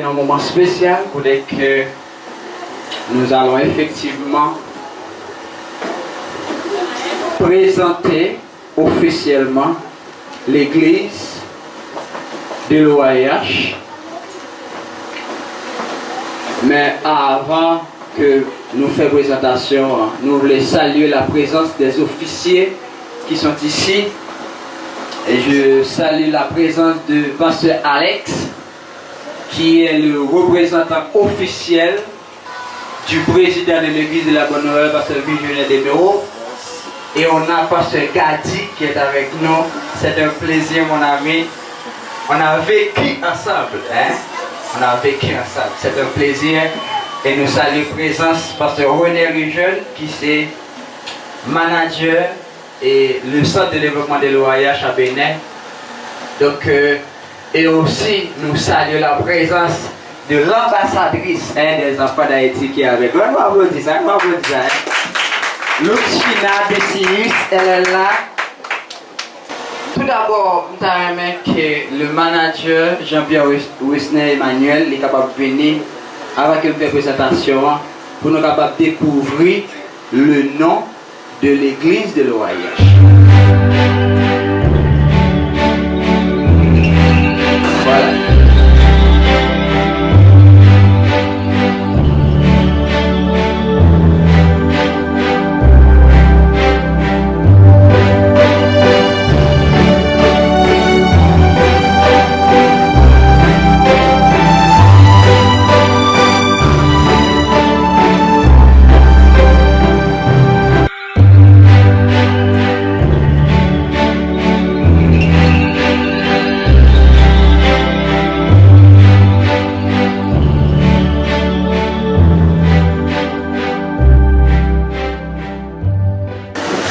un moment spécial pour dire que nous allons effectivement présenter officiellement l'église de l'OAH. Mais avant que nous fassions présentation, nous voulons saluer la présence des officiers qui sont ici. Et je salue la présence de Pasteur Alex, qui est le représentant officiel du président de l'église de la Bonne Nouvelle, Pasteur Visionnaire des Bureaux. Et on a Pasteur Gadi qui est avec nous. C'est un plaisir, mon ami. On a vécu ensemble, hein? On a vécu ensemble. C'est un plaisir. Et nous saluons présence Pasteur René Rijeul, qui est manager et le centre de développement de l'OAH à Bénin. Donc, et aussi, nous saluons la présence de l'ambassadrice des enfants d'Haïti qui est avec nous. On va applaudir ça, Luxfina Bessius, elle est là. Tout d'abord, nous avons que le manager Jean-Pierre Wisner Emmanuel est capable de venir avant qu'il fasse présentation pour nous capables de découvrir le nom de l'église de l'OAH. Voilà.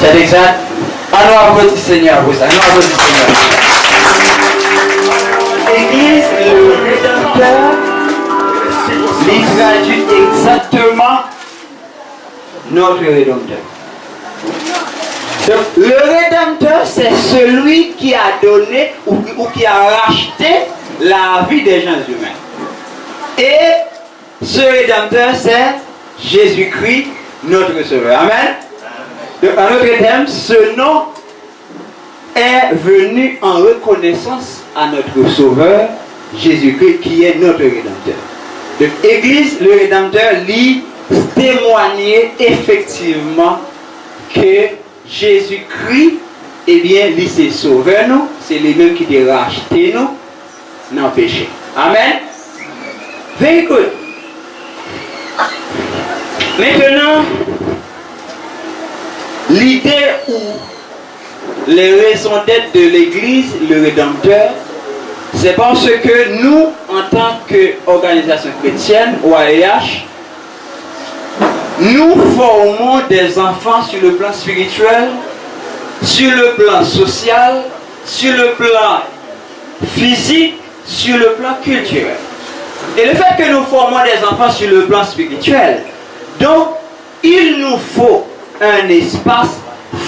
C'est exact. Alors, applaudissez Seigneur pour ça. Nous applaudissons Seigneur. L'église, le Rédempteur, il traduit exactement notre Rédempteur. Donc, le Rédempteur, c'est celui qui a donné ou qui a racheté la vie des gens humains. Et ce Rédempteur, c'est Jésus-Christ, notre Sauveur. Amen. Donc, en autre terme, ce nom est venu en reconnaissance à notre Sauveur, Jésus-Christ, qui est notre Rédempteur. Donc, Église, le Rédempteur, lui témoigner effectivement que Jésus-Christ, eh bien, lui c'est Sauveur, nous, c'est lui-même qui a racheté nous dans le péché. Amen. Very good. Maintenant, l'idée ou les raisons d'être de l'Église, le Rédempteur, c'est parce que nous, en tant qu'organisation chrétienne, OAH, nous formons des enfants sur le plan spirituel, sur le plan social, sur le plan physique, sur le plan culturel. Et le fait que nous formons des enfants sur le plan spirituel, donc il nous faut un espace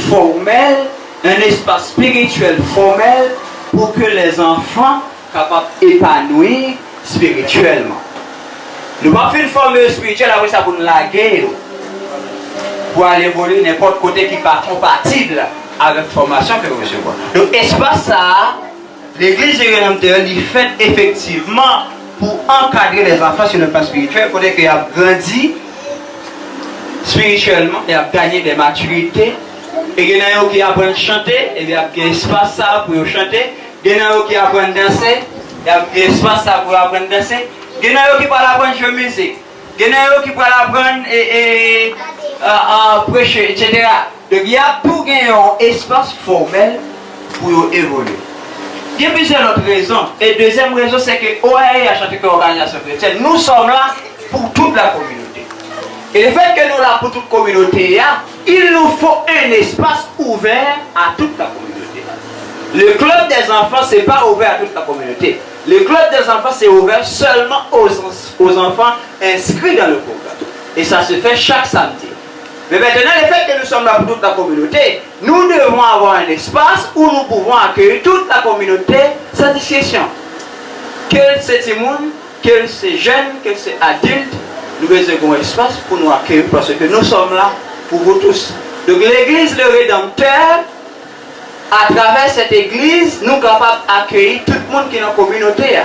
formel, un espace spirituel formel pour que les enfants soient capables d'épanouir spirituellement. Nous ne pouvons pas faire une formule spirituelle après ça pour nous laguer, pour aller évoluer n'importe côté qui n'est pas compatible avec la formation que nous recevons. Donc, espace ça, l'église de Rédempteur lui fait effectivement pour encadrer les enfants sur le plan spirituel, pour dire qu'ils ont grandi spirituellement, ils ont gagné des maturités. Et il y en a qui apprennent à chanter, et il y a un espace ça pour chanter. Il y en a qui apprennent à danser, il y a un espace ça pour apprendre à danser. Il y en a qui parlent apprendre à jouer musique. Il y en a qui parlent apprendre à prêcher, etc. Donc il y a tout un espace formel pour évoluer. Il y a plusieurs autres raisons. Et deuxième raison, c'est que OAH, en tant qu'organisation chrétienne, nous sommes là pour toute la communauté. Et le fait que nous sommes là pour toute la communauté, il nous faut un espace ouvert à toute la communauté. Le club des enfants, ce n'est pas ouvert à toute la communauté. Le club des enfants, c'est ouvert seulement aux enfants inscrits dans le programme. Et ça se fait chaque samedi. Mais maintenant, le fait que nous sommes là pour toute la communauté, nous devons avoir un espace où nous pouvons accueillir toute la communauté sans discussion. Que c'est monde que c'est jeune, que c'est adulte, nous avons un espace pour nous accueillir parce que nous sommes là pour vous tous. Donc l'église le Rédempteur, à travers cette église, nous sommes capables d'accueillir tout le monde qui est dans la communauté.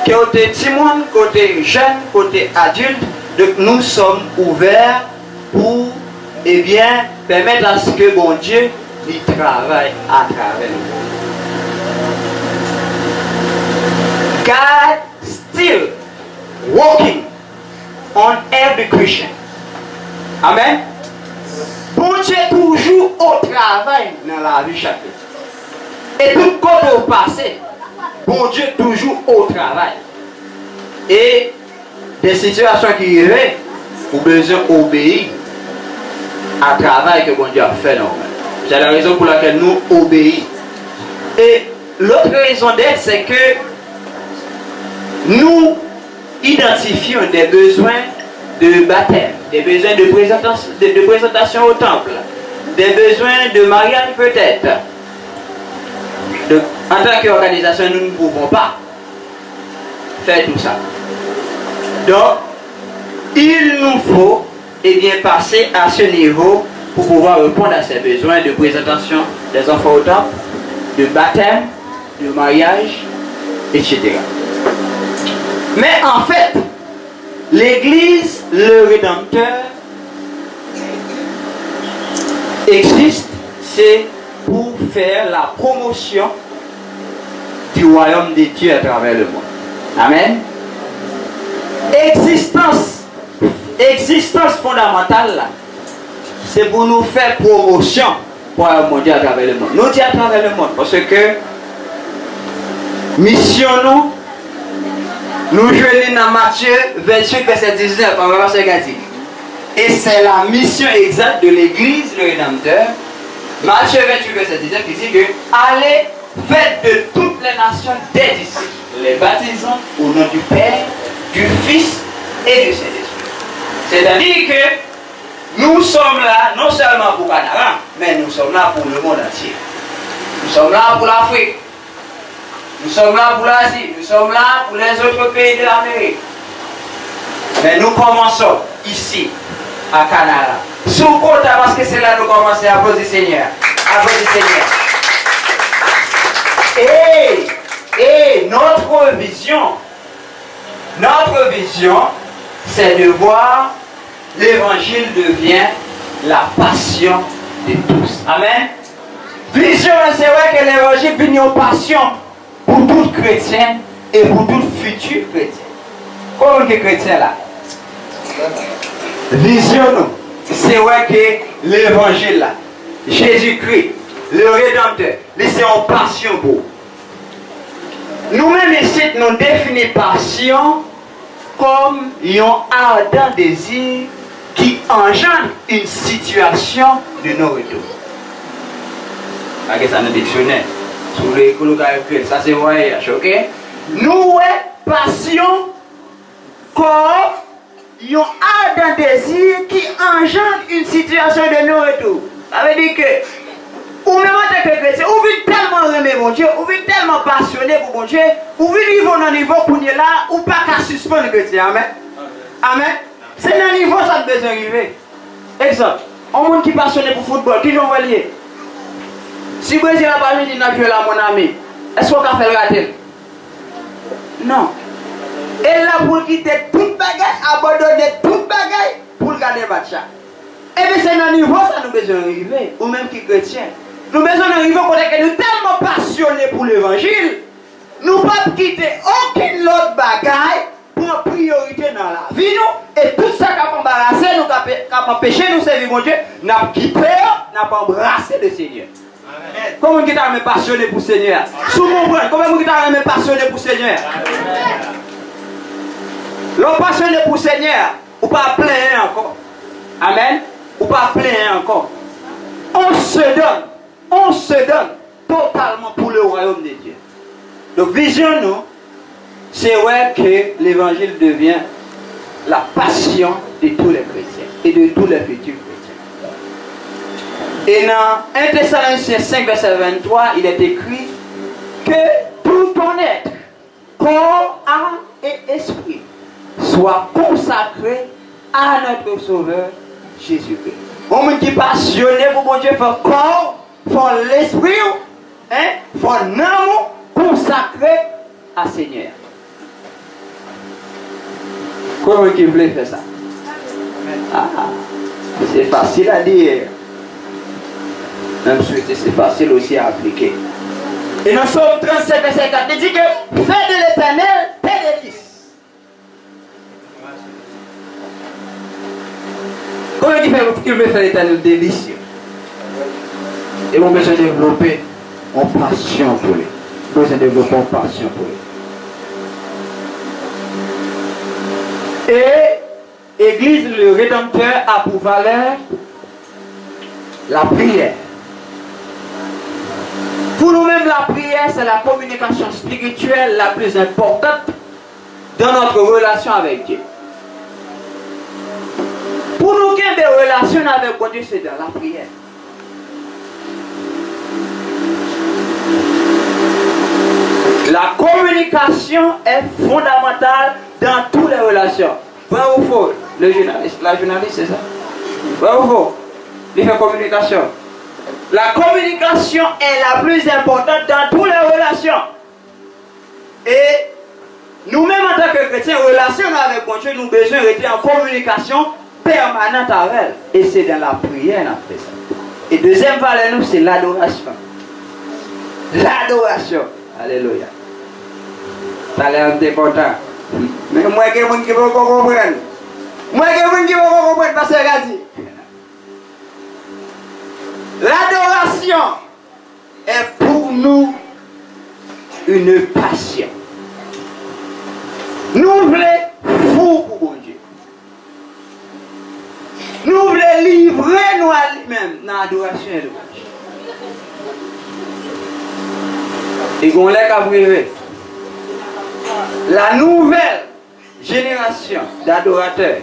Côté petit monde, côté jeune, côté adulte. Donc nous sommes ouverts pour permettre à ce que bon Dieu il travaille à travers nous. God still working on every Christian. Amen. Bon Dieu est toujours au travail dans la vie chaque chrétien. Et tout côté au passé, bon Dieu est toujours au travail. Et des situations qui arrivent, vous avez besoin d'obéir à travail que bon Dieu a fait dans nous. C'est la raison pour laquelle nous obéissons. Et l'autre raison d'être, c'est que nous identifions des besoins de baptême, des besoins de présentation au temple, des besoins de mariage peut-être. En tant qu'organisation, nous ne pouvons pas faire tout ça. Donc, il nous faut passer à ce niveau pour pouvoir répondre à ces besoins de présentation des enfants au temple, de baptême, de mariage, etc. Mais en fait, l'église, le Rédempteur, existe, c'est pour faire la promotion du royaume de Dieu à travers le monde. Amen. Existence fondamentale, c'est pour nous faire promotion pour le monde à travers le monde. Nous disons à travers le monde parce que mission nous jouons dans Matthieu 28, verset 19, on va voir ce qu'il dit. Et c'est la mission exacte de l'église, le Rédempteur. Matthieu 28, verset 19, qui dit que allez, faites de toutes les nations des disciples, les baptisant au nom du Père, du Fils et du Saint-Esprit. C'est-à-dire que nous sommes là, non seulement pour Canada, mais nous sommes là pour le monde entier. Nous sommes là pour l'Afrique. Nous sommes là pour l'Asie. Nous sommes là pour les autres pays de l'Amérique. Mais nous commençons ici, à Canada. Sous côté, parce que c'est là que nous commençons à cause du Seigneur. À cause du Seigneur. Et notre vision, c'est de voir l'évangile devient la passion de tous. Amen. Vision, c'est vrai que l'évangile devient une passion pour tout chrétien et pour tout futur chrétien. Comment est chrétien là? Vision, c'est vrai que l'évangile là, Jésus-Christ, le Rédempteur, c'est une passion pour. Nous-mêmes ici, nous définissons passion comme un ardent désir qui engendre une situation de non-retour. Regardez ça dans le dictionnaire. Sur les colloques, ça c'est voyage, ok? Nous, passion comme un ardent désir qui engendre une situation de non-retour. Ça veut dire que ou même en tant que chrétien, ou vous tellement aimer mon Dieu, ou vous tellement passionné pour mon Dieu, ou vous vivez dans un niveau pour nous là, ou pas qu'à suspendre le chrétien. Amen. Amen. C'est dans un niveau ça besoin d'arriver. Exemple, un monde qui est passionné pour le football, qui j'en vois lier. Si vous Brésil n'a pas mis de jouer là, mon ami, est-ce qu'on a fait le rater? Non. Et là, pour quitter toute bagaille, abandonner toute bagaille pour garder le match. Et bien, c'est dans un niveau ça nous besoin d'arriver, ou même qui est chrétien. Nous avons besoin d'arriver parce que nous sommes tellement passionnés pour l'évangile, nous ne pouvons pas quitter aucune autre bagaille pour une priorité dans la vie. Et tout ça qui a embarrassé, nous qui empêché nous servir mon Dieu, nous avons quitté, nous avons embrassé le Seigneur. Amen. Comment vous êtes passionné pour le Seigneur? Sous mon bras, comment vous êtes passionné pour le Seigneur? L'homme passionné pour le Seigneur, ou pas plein encore. Amen. Ou pas plein encore. On se donne totalement pour le royaume de Dieu. Donc, vision, nous, c'est vrai que l'évangile devient la passion de tous les chrétiens et de tous les futurs chrétiens. Et dans 1 Thessaloniciens 5, verset 23, il est écrit que tout ton être, corps, âme et esprit soient consacrés à notre Sauveur Jésus-Christ. On me dit passionné pour mon Dieu, faut corps, faut l'esprit, faut l'amour consacré à Seigneur. Comment qui voulait faire ça? Ah, c'est facile à dire. Même si c'est facile aussi à appliquer. Et dans Somme 37, verset 4, il dit que fais de l'Éternel tes délices. Comment il fait qu'il veut faire l'Éternel délicieux? Et on a besoin de développer en passion pour lui. On a besoin de développer en passion pour lui. Et Église, le Rédempteur a pour valeur la prière. Pour nous-mêmes, la prière, c'est la communication spirituelle la plus importante dans notre relation avec Dieu. Pour nous qui avons des relations avec Dieu, c'est dans la prière. La communication est fondamentale dans toutes les relations. Vrai ou faux? La journaliste, c'est ça? Vrai ou faux? Il fait communication. La communication est la plus importante dans toutes les relations. Et nous-mêmes, en tant que chrétiens, relation avec Dieu, nous avons besoin d'être en communication permanente avec elle. Et c'est dans la prière qu'on fait ça. Et deuxième valeur, c'est l'adoration. L'adoration. Alléluia. Ça a l'air important. Mais moi, je ne peux pas comprendre. Moi, je ne peux pas comprendre parce que dit. L'adoration est pour nous une passion. Nous voulons fou pour mon Dieu. Nous voulons livrer nous à lui-même dans l'adoration et l'adoration. Et qu'on l'a privé. La nouvelle génération d'adorateurs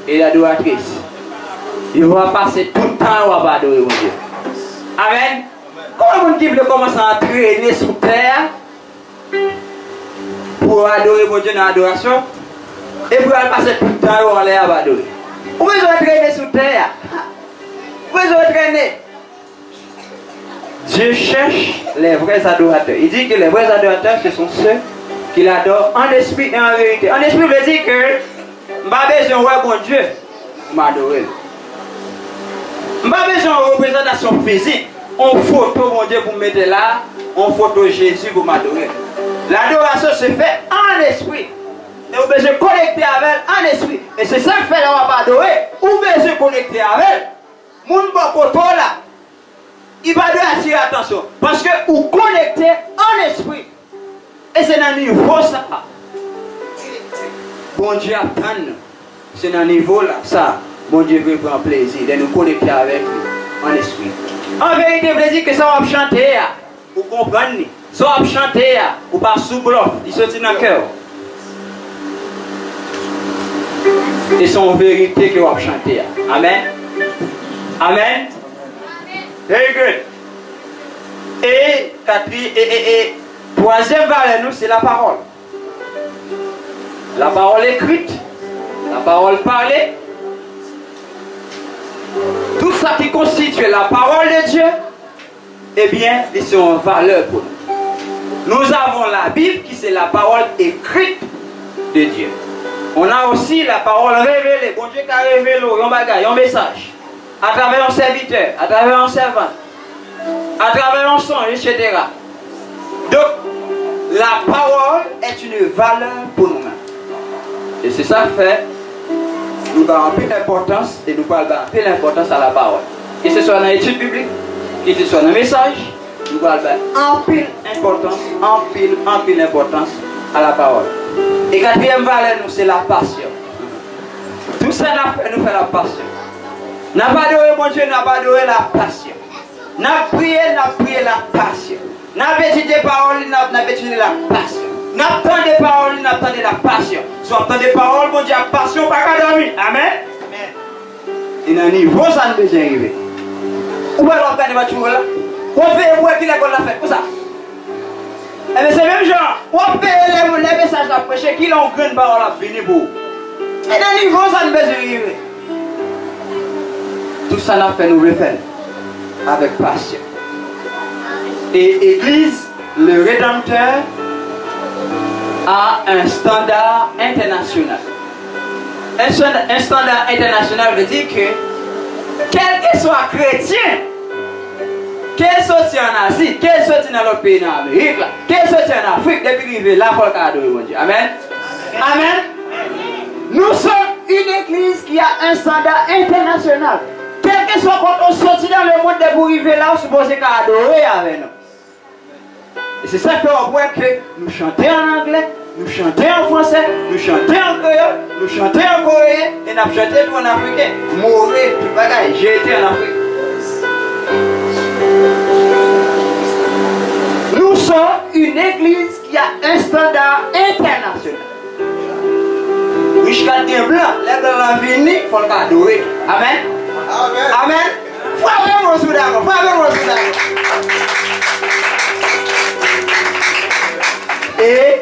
et d'adoratrices, ils vont passer tout le temps à adorer mon Dieu. Amen. Comment on dit de commencer à traîner sous terre pour adorer mon Dieu dans l'adoration et pour passer tout le temps à adorer. Où est-ce qu'on traîner sous terre? Où est-ce qu'on traîner? Dieu cherche les vrais adorateurs. Il dit que les vrais adorateurs, ce sont ceux qui l'adorent en esprit et en vérité. En esprit veut dire que je n'ai pas besoin de voir mon Dieu m'adorer. Je n'ai pas besoin de représentation physique. On photo mon Dieu pour mettre là, on photo Jésus pour m'adorer. L'adoration se fait en esprit. Et vous besoin de connecter avec elle en esprit. Et c'est ça que fait là, on va adorer. Vous besoin de connecter avec elle. Mon photo là, il va devoir attirer attention. Parce que vous connectez en esprit. Et c'est dans le niveau ça. Bon Dieu attend nous. C'est dans le niveau là, ça. Bon Dieu veut prendre plaisir de nous connecter avec lui en esprit. En vérité, vous dire que ça va chanter, vous comprenez? Ça va chanter, vous pas sous bloc, il sortit dans le cœur. Et c'est en vérité que vous va chanter. Amen. Amen. Very good. Et troisième valeur, nous, c'est la parole. La parole écrite, la parole parlée. Tout ça qui constitue la parole de Dieu, eh bien, ils sont en valeur pour nous. Nous avons la Bible qui c'est la parole écrite de Dieu. On a aussi la parole révélée. Bon Dieu qui a révélé un bagage, un message. À travers un serviteur, à travers un servant, à travers un songe, etc. Donc, la parole est une valeur pour nous-mêmes. Et c'est ça que fait. Nous avons plus d'importance et nous parlons plus d'importance à la parole. Que ce soit dans l'étude biblique, que ce soit dans le message, nous parlons en pile importance, en pile importance à la parole. Et quatrième valeur, nous, c'est la passion. Tout ça nous fait la passion. N'a pas adoré mon Dieu, n'a pas adoré la passion. N'a prié la passion. N'a étudié paroles, n'a étudié la passion. N'attend des paroles, n'attend de la passion. Soit attend des paroles, mon Dieu, la passion, pas qu'à dormir. Amen. Et dans le niveau, ça ne peut pas arriver. Où est l'organe de voiture là? On fait où est-ce qu'il a fait? Où ça? mais c'est même genre, on paye les messages à prêcher qui l'ont grande parole à venir pour. Et dans le niveau, ça ne peut pas arriver. Tout ça n'a fait nous refaire avec passion. Et Église, le Rédempteur, a un standard international. Un standard international veut dire que, quel que soit chrétien, quel soit en Asie, quel soit dans l'autre pays en Amérique, quel soit en Afrique, depuis qu'il est là pour le cadeau de Dieu. Amen. Amen. Nous sommes une église qui a un standard international. Quel que soit quand on sortit dans le monde de pour arriver là, on suppose qu'à adorer avec nous. Et c'est ça que on voit que nous chantons en anglais, nous chantons en français, nous chantons en créole, nous chantons en coréen et nous chantons tout en africain. Mourir, tout bagaille, j'ai été en Afrique. Nous sommes une église qui a un standard international. Jusqu'à des blancs, les blancs viennent, il faut l'adorer. Amen. Amen. Amen. Frère, mon soudain, frère, mon soudain. Et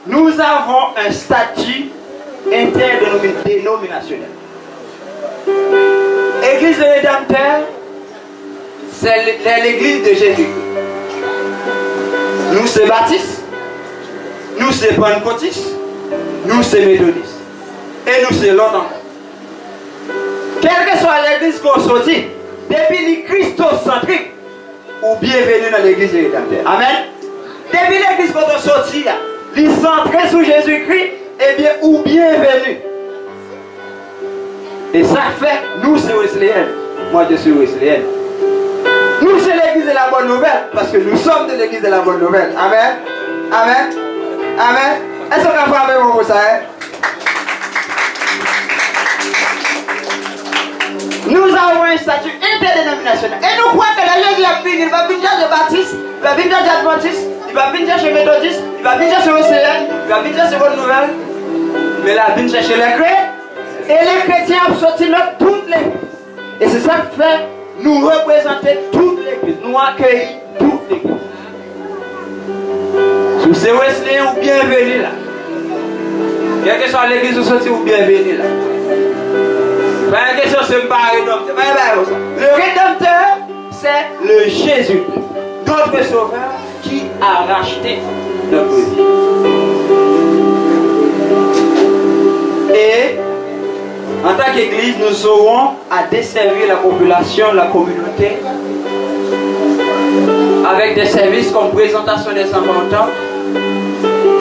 nous avons un statut interdénominationnel. Église de Rédempteur, c'est l'église de Jésus. Nous c'est baptistes, nous c'est pentecôtistes, nous c'est méthodistes. Et nous c'est l'autre encore. Quelle que soit l'église qu'on sortit, depuis les christocentriques, ou bienvenue dans l'église de Rédempteur. Amen. Depuis l'église qu'on est sorti, les centrés sur Jésus-Christ, eh bien, ou bienvenue. Et ça fait, nous c'est Wesleyan. Moi je suis Wesleyan. Nous c'est l'église de la bonne nouvelle, parce que nous sommes de l'église de la bonne nouvelle. Amen. Amen. Amen. Est-ce qu'on a fait avec vous pour ça? Nous avons un statut interdénominationnel. Et nous croyons que la Jésus a fini. Il va venir de Baptiste, il va venir d'Adventiste, il va venir chez Méthodiste, il va venir chez Wesleyan, il va venir chez Bonne Nouvelle. Mais là, il vient chercher les chrétiens. Et les chrétiens ont sorti toutes l'église. Et c'est ça qui fait nous représenter toute l'église. Nous accueillir toute l'église. Si c'est Wesleyan ou bienvenue là. Quelle que soit l'église où sorti ou bienvenue là. Pas une question, c'est pas rédempteur. Le rédempteur, c'est le Jésus, notre sauveur, qui a racheté notre vie. Et en tant qu'église, nous aurons à desservir la population, la communauté, avec des services comme présentation des enfants au temple.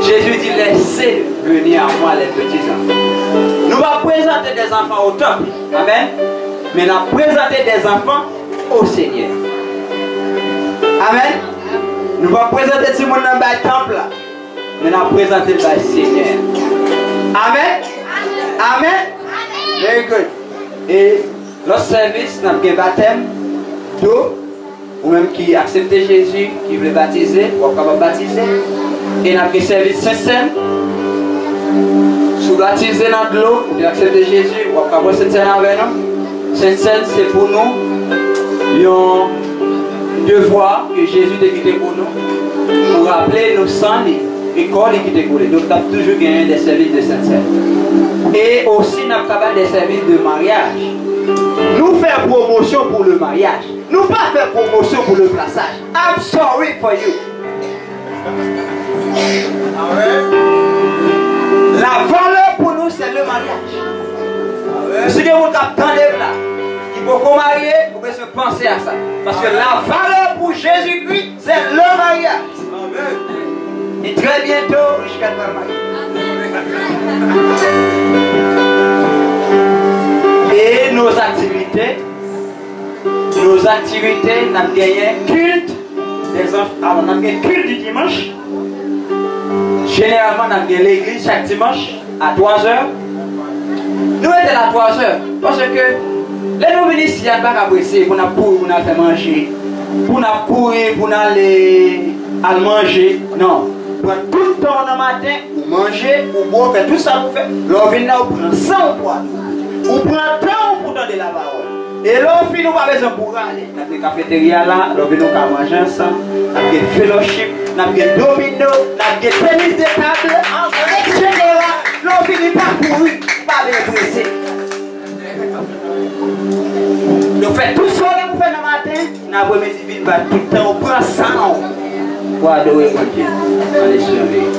Jésus dit, laissez venir à moi les petits enfants. Nous allons présenter des enfants au temple. Amen. Mais nous allons présenter des enfants au Seigneur. Amen. Nous allons présenter tout le monde dans le temple. Mais nous allons présenter le Seigneur. Amen. Amen. Very good. Et notre service, nous avons un baptême d'eau. Ou même qui accepte Jésus, qui veut baptiser, ou capable baptiser. Et nous avons un service Saint-Saint. Si vous baptisez dans de l'eau, vous acceptez Jésus, vous pouvez Saint-Saint avec nous. Saint-Saint, c'est pour nous un devoir que Jésus a quitté pour nous. Pour rappeler nos sangs, et corps qui est coulé. Donc, nous avons toujours gagné des services de Saint-Saint. Et aussi, nous avons des services de mariage. Nous faisons promotion pour le mariage. Nous pas faire promotion pour le plaçage. I'm sorry for you. La valeur pour nous, c'est le mariage. Si vous attendez là, il faut qu'on marie, vous pouvez se penser à ça. Parce que la valeur pour Jésus-Christ, c'est le mariage. Et très bientôt, jusqu'à le mariage. Et nos activités, nous avons gagné culte des enfants. On a gagné culte du dimanche. Généralement, on a gagné l'église chaque dimanche à 3h. Nous étions à 3h parce que les nous venons ici, il n'y a pas qu'à presser pour nous faire manger, pour nous pourrir, pour nous aller à manger. Non. Pour tout le temps le matin, pour manger, pour boire, faire tout ça pour faire. L'on vient là, on prend 100 poids. On prend temps pour donner la parole. Et là, on finit pas besoin pour aller. Dans la cafétéria là, on vient manger ensemble. On a des fellowship, on a des domino, on a des tennis de table, etc. Là, on finit pas pour lui, pas bien pressé. Nous faisons tout ce qu'on fait le matin, on a besoin de vivre tout le temps, on prend ça. Pour adorer mon Dieu. Allez surveiller.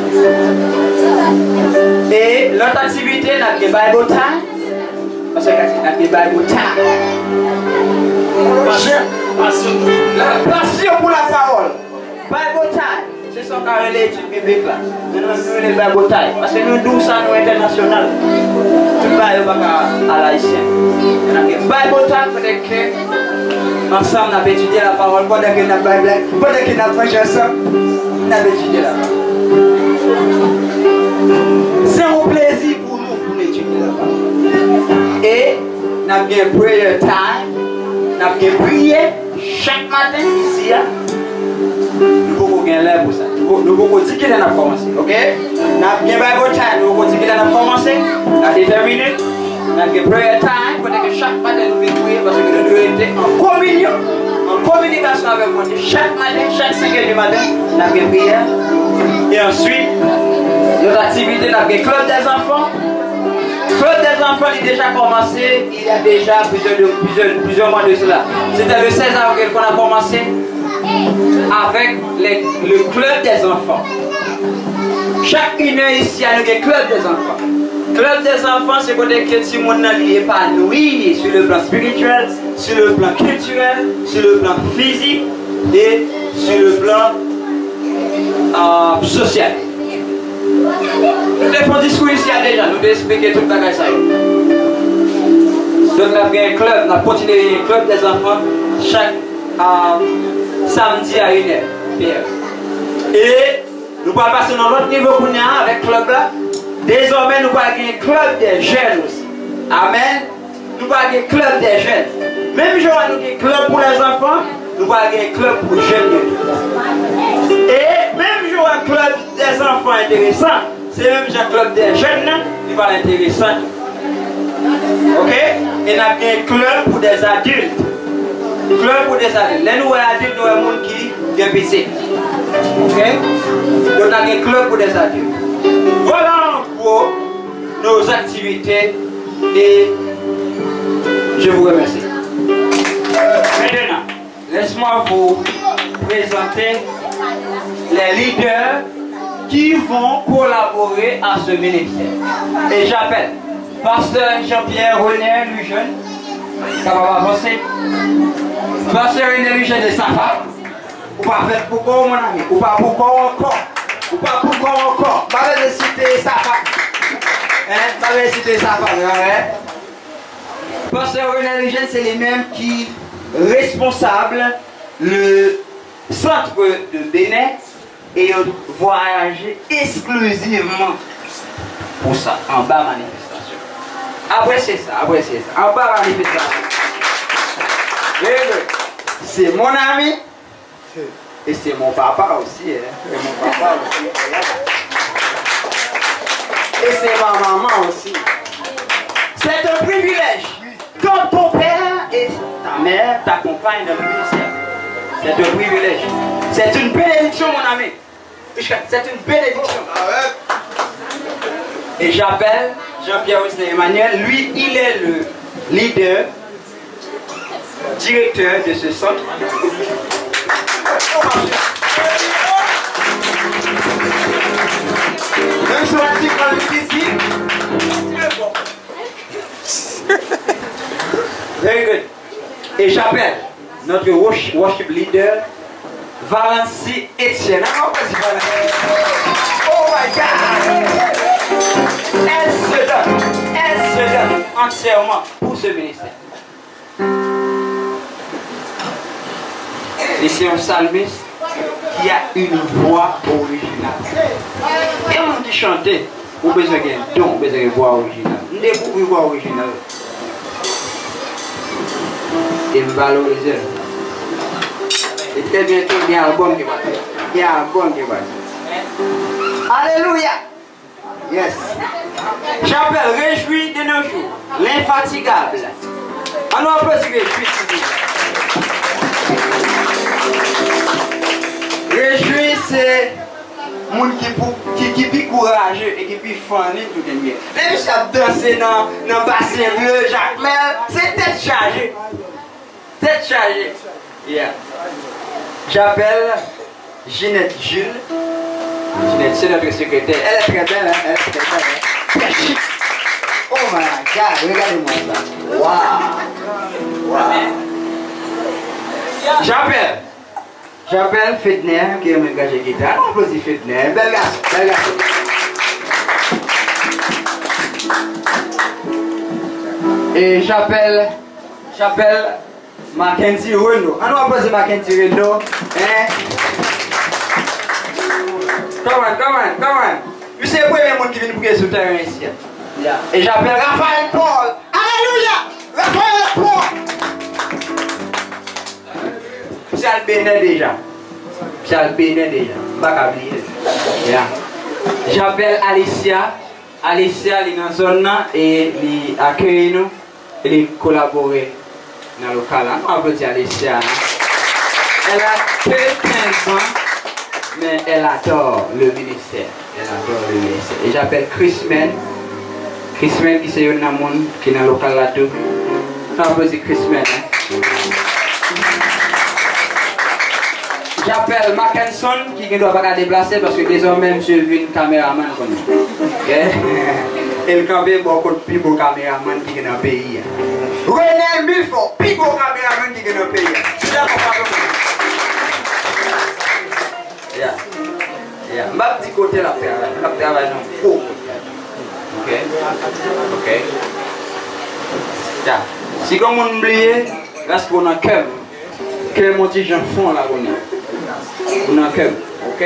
Et l'autre activité, on a des Bible time. Parce que on a des Bible time. La passion pour la parole. Bible time. C'est ce qu'on a l'étude biblique là. Nous avons les Bible time. Parce que nous douce ça nous international. Tout le monde pas à l'haïtien. On a des Bible time peut-être que ensemble on a étudié la parole pendant que nous avons Bible, pendant que nous avons prêché ensemble, on a étudié la parole. C'est un plaisir pour nous pour étudier la parole. Et nous avons bien prayer time. Nous avons bien prié chaque matin ici. Nous pouvons gagner l'air pour ça. Nous pouvons dire qu'il a commencé. Ok? Nous avons bien Bible time. Nous pouvons dire qu'il a commencé. Nous avons déterminé. Nous avons prayer time. Pour que chaque matin nous devons prier parce que nous devons être en communion. En communication avec mon Dieu. Chaque matin, chaque 5 heures du matin, nous avons prière. Et ensuite, notre activité, nous avons le club des enfants. Le club des enfants est déjà commencé il y a déjà plusieurs mois de cela. C'était le 16 avril qu'on a commencé avec le club des enfants. Chaque une heure ici, il y a le club des enfants. Le club des enfants, c'est pour que tout le monde est épanoui sur le plan spirituel, sur le plan culturel, sur le plan physique et sur le plan social. Nous devons discuter ici déjà, nous devons expliquer tout le bagage. Donc nous avons un club, nous avons continué le club des enfants chaque samedi à 1h. Et nous allons passer dans l'autre niveau qu'on a avec le club là. Désormais nous allons avoir un club des jeunes aussi. Amen. Nous allons avoir un club des jeunes. Même jour nous avons un club pour les enfants, nous allons avoir un club pour les jeunes. Et même jour un club des enfants intéressant, c'est même un club des jeunes qui va être intéressant. Ok? Et nous avons un club pour des adultes. Club pour des adultes. Les nouveaux adultes, nous avons un monde qui vient pisser. Ok? Donc nous avons un club pour des adultes. Voilà en gros nos activités et je vous remercie. Maintenant, laisse-moi vous présenter les leaders qui vont collaborer à ce ministère. Et j'appelle Pasteur Jean-Pierre René Lujeune. Ça va avancer. Pasteur René Lujeune de Safa. Ou pas faire pourquoi mon ami? Ou pas pourquoi encore? Ou pas pourquoi encore? Pas de citer Safa. Hein? Pas de citer Safa. Pasteur René Lujeune, c'est les mêmes qui responsables le centre de Bénin et voyager exclusivement pour ça, en bas manifestation. Après c'est ça, en bas manifestation. C'est mon ami et c'est mon papa aussi. Hein. Et mon papa aussi. Et c'est ma maman aussi. C'est un privilège. Quand ton père et ta mère t'accompagnent dans le ministère, c'est un privilège. C'est une bénédiction, mon ami. C'est une bénédiction. Et j'appelle Jean-Pierre Emmanuel. Lui, il est le leader, directeur de ce centre. Même sur un petit peu ici. Very good. Et j'appelle notre worship leader, Valency Etienne. Oh my God! Elle se donne entièrement pour ce ministère. Et c'est un psalmiste qui a une voix originale. Et on dit chanter, vous avez besoin d'un don, vous avez besoin d'une voix originale. Nous avons une voix originale. Et me valoriser. Et très bientôt, il y a un album qui va faire. Il y a un album qui va faire. Alléluia. Yes. J'appelle réjoui de nos jours, l'infatigable, On nous applaudit Réjouis. Réjouis, c'est monde qui est courageux et qui est funny tout le monde. Les gens qui dansent dans le bassin bleu, Jacques Mel, c'est tête chargée. Tête chargée. Yeah. J'appelle Ginette Jules. Ginette, c'est notre secrétaire. Elle est très belle, hein? Elle est très belle. Hein? Très chic. Oh my God, regardez-moi ça. Wow. Wow. J'appelle Fitner qui est un gars de guitare. On applaudit Fitner. Bel garçon, bel garçon. Et j'appelle Mackenzie Renaud. On nous applaudit Mackenzie Renaud. Hein? Come on. C'est le premier monde qui vient pour que ce terrain ici. Yeah. Et j'appelle Raphaël Paul. Alléluia! Raphaël Paul! Pierre Bénin déjà. Pas oublier. Yeah. J'appelle Alicia. Alicia, elle est dans la zone et elle accueille nous et elle collabore dans le local. On applaudit Alicia. Elle a que 15 ans, mais elle adore le ministère. Et j'appelle Chris Man qui c'est un monde qui est dans le local là-dedans. On applaudit Chris Man. J'appelle Mackenson qui ne doit pas déplacer parce que désormais monsieur vu une caméraman comme nous. Et le campé beaucoup de plus beau caméraman qui est dans le pays. René Milford, plus beau caméraman qui est dans le pays. C'est là qu'on parle. Yeah. Ma petit côté la faire, la travail dans faux. Ok. Yeah. Si comme on oublie, là ce qu'on a cœur mon petit jean fond là on a cœur, ok?